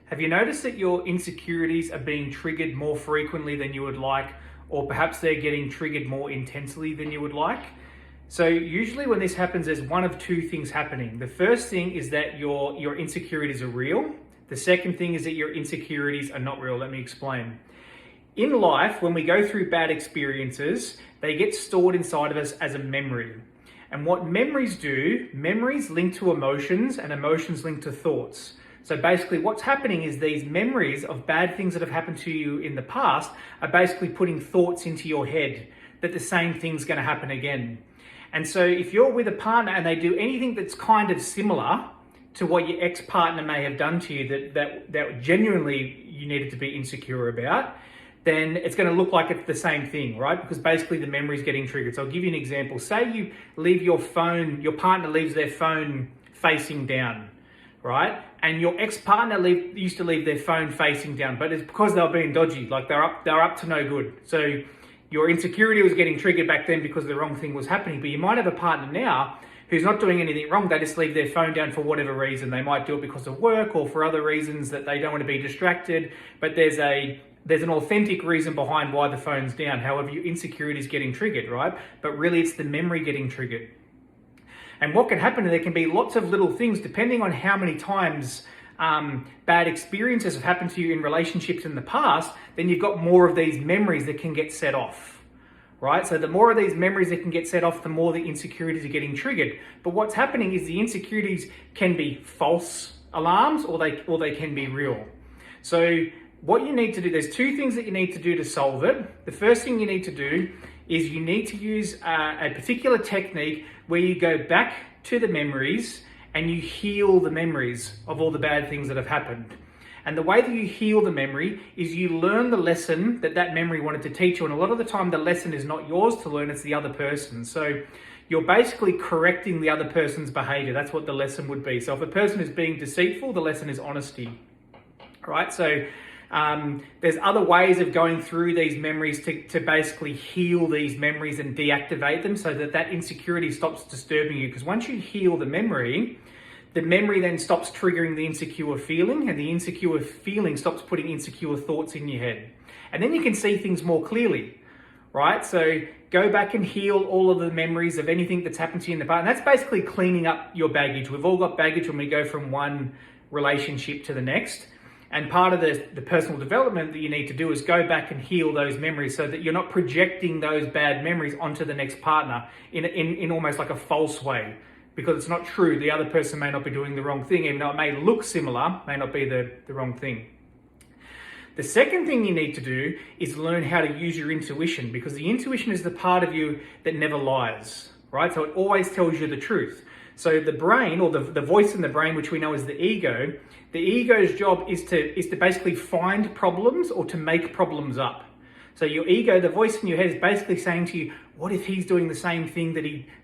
Have you noticed that your insecurities are being triggered more frequently than you would like, or perhaps they're getting triggered more intensely than you would like? So usually when this happens, there's one of two things happening. The first thing is that your insecurities are real. The second thing is that your insecurities are not real. Let me explain. In life, when we go through bad experiences, they get stored inside of us as a memory. And what memories do, memories link to emotions and emotions link to thoughts. So basically what's happening is these memories of bad things that have happened to you in the past are basically putting thoughts into your head that the same thing's going to happen again. And so if you're with a partner and they do anything that's kind of similar to what your ex-partner may have done to you that genuinely you needed to be insecure about, then it's going to look like it's the same thing, right? Because basically the memory is getting triggered. So I'll give you an example. Say you leave your partner leaves their phone facing down, right? And your ex-partner used to leave their phone facing down, but it's because they were being dodgy, like they're up to no good. So your insecurity was getting triggered back then because the wrong thing was happening. But you might have a partner now who's not doing anything wrong. They just leave their phone down for whatever reason. They might do it because of work or for other reasons that they don't want to be distracted. But there's an authentic reason behind why the phone's down. However, your insecurity is getting triggered, right? But really it's the memory getting triggered. And what can happen, there can be lots of little things depending on how many times bad experiences have happened to you in relationships in the past, then you've got more of these memories that can get set off, right? So the more of these memories that can get set off, the more the insecurities are getting triggered. But what's happening is the insecurities can be false alarms or they can be real. So what you need to do, there's two things that you need to do to solve it. The first thing you need to do is you need to use a particular technique where you go back to the memories and you heal the memories of all the bad things that have happened. And the way that you heal the memory is you learn the lesson that memory wanted to teach you. And a lot of the time the lesson is not yours to learn, it's the other person's. So you're basically correcting the other person's behavior. That's what the lesson would be. So if a person is being deceitful, the lesson is honesty, right? So there's other ways of going through these memories to basically heal these memories and deactivate them so that insecurity stops disturbing you. Because once you heal the memory then stops triggering the insecure feeling, and the insecure feeling stops putting insecure thoughts in your head. And then you can see things more clearly, right? So go back and heal all of the memories of anything that's happened to you in the past. And that's basically cleaning up your baggage. We've all got baggage when we go from one relationship to the next. And part of the personal development that you need to do is go back and heal those memories so that you're not projecting those bad memories onto the next partner in almost like a false way, because it's not true. The other person may not be doing the wrong thing, even though it may look similar, may not be the wrong thing. The second thing you need to do is learn how to use your intuition, because the intuition is the part of you that never lies, right? So it always tells you the truth. So the brain, or the voice in the brain, which we know is the ego's job is to basically find problems or to make problems up. So your ego, the voice in your head, is basically saying to you, what if he's doing the same thing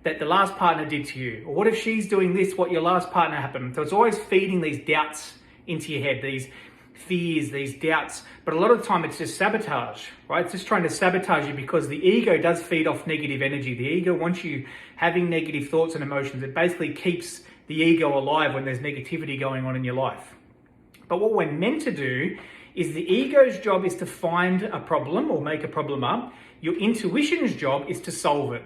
that the last partner did to you? Or what if she's doing this, what your last partner happened? So it's always feeding these doubts into your head, these fears, these doubts. But a lot of the time it's just sabotage, right? It's just trying to sabotage you, because the ego does feed off negative energy. The ego wants you having negative thoughts and emotions. It basically keeps the ego alive when there's negativity going on in your life. But what we're meant to do is the ego's job is to find a problem or make a problem up. Your intuition's job is to solve it,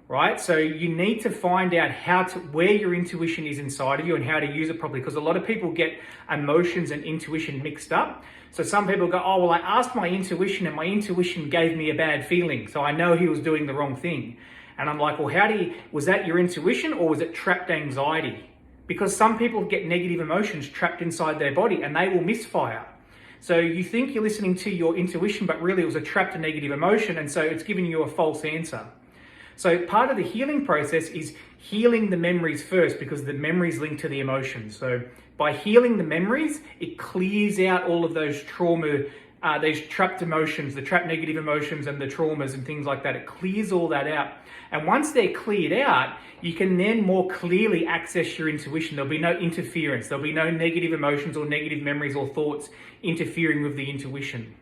right? So you need to find out where your intuition is inside of you and how to use it properly, because a lot of people get emotions and intuition mixed up. So some people go, oh, well, I asked my intuition and my intuition gave me a bad feeling, so I know he was doing the wrong thing. And I'm like, well, was that your intuition or was it trapped anxiety? Because some people get negative emotions trapped inside their body and they will misfire. So you think you're listening to your intuition, but really it was a trapped negative emotion, and so it's giving you a false answer. So part of the healing process is healing the memories first, because the memories link to the emotions. So by healing the memories, it clears out all of those trauma, these trapped emotions, the trapped negative emotions and the traumas and things like that. It clears all that out. And once they're cleared out, you can then more clearly access your intuition. There'll be no interference. There'll be no negative emotions or negative memories or thoughts interfering with the intuition.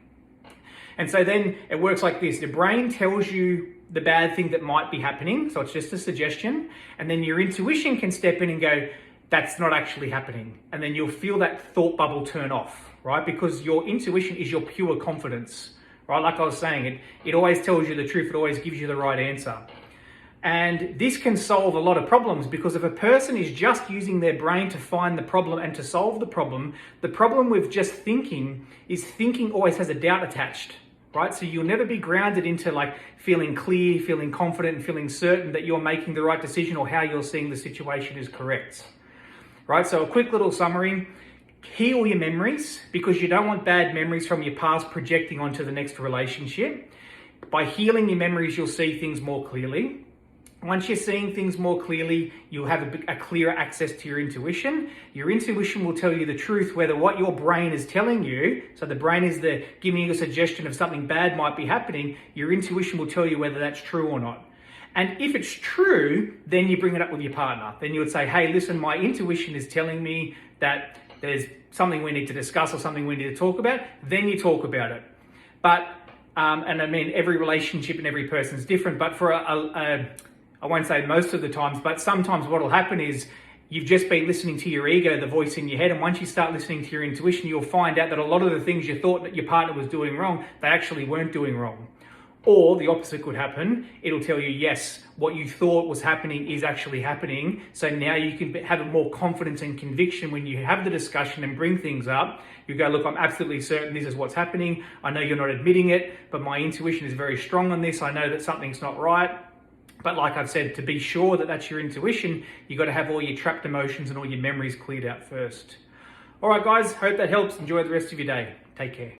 And so then it works like this. The brain tells you the bad thing that might be happening. So it's just a suggestion. And then your intuition can step in and go, that's not actually happening. And then you'll feel that thought bubble turn off, right? Because your intuition is your pure confidence, right? Like I was saying, it always tells you the truth. It always gives you the right answer. And this can solve a lot of problems, because if a person is just using their brain to find the problem and to solve the problem with just thinking is thinking always has a doubt attached, right? So you'll never be grounded into like feeling clear, feeling confident, and feeling certain that you're making the right decision or how you're seeing the situation is correct, right? So a quick little summary: heal your memories, because you don't want bad memories from your past projecting onto the next relationship. By healing your memories, you'll see things more clearly. Once you're seeing things more clearly, you'll have a clearer access to your intuition. Your intuition will tell you the truth, whether what your brain is telling you, so the brain is giving you a suggestion of something bad might be happening, your intuition will tell you whether that's true or not. And if it's true, then you bring it up with your partner. Then you would say, hey, listen, my intuition is telling me that there's something we need to discuss or something we need to talk about. Then you talk about it. But, and I mean, every relationship and every person is different, but for I won't say most of the times, but sometimes what will happen is you've just been listening to your ego, the voice in your head, and once you start listening to your intuition, you'll find out that a lot of the things you thought that your partner was doing wrong, they actually weren't doing wrong. Or the opposite could happen. It'll tell you, yes, what you thought was happening is actually happening. So now you can have more confidence and conviction when you have the discussion and bring things up. You go, look, I'm absolutely certain this is what's happening. I know you're not admitting it, but my intuition is very strong on this. I know that something's not right. But like I've said, to be sure that that's your intuition, you've got to have all your trapped emotions and all your memories cleared out first. All right, guys, hope that helps. Enjoy the rest of your day. Take care.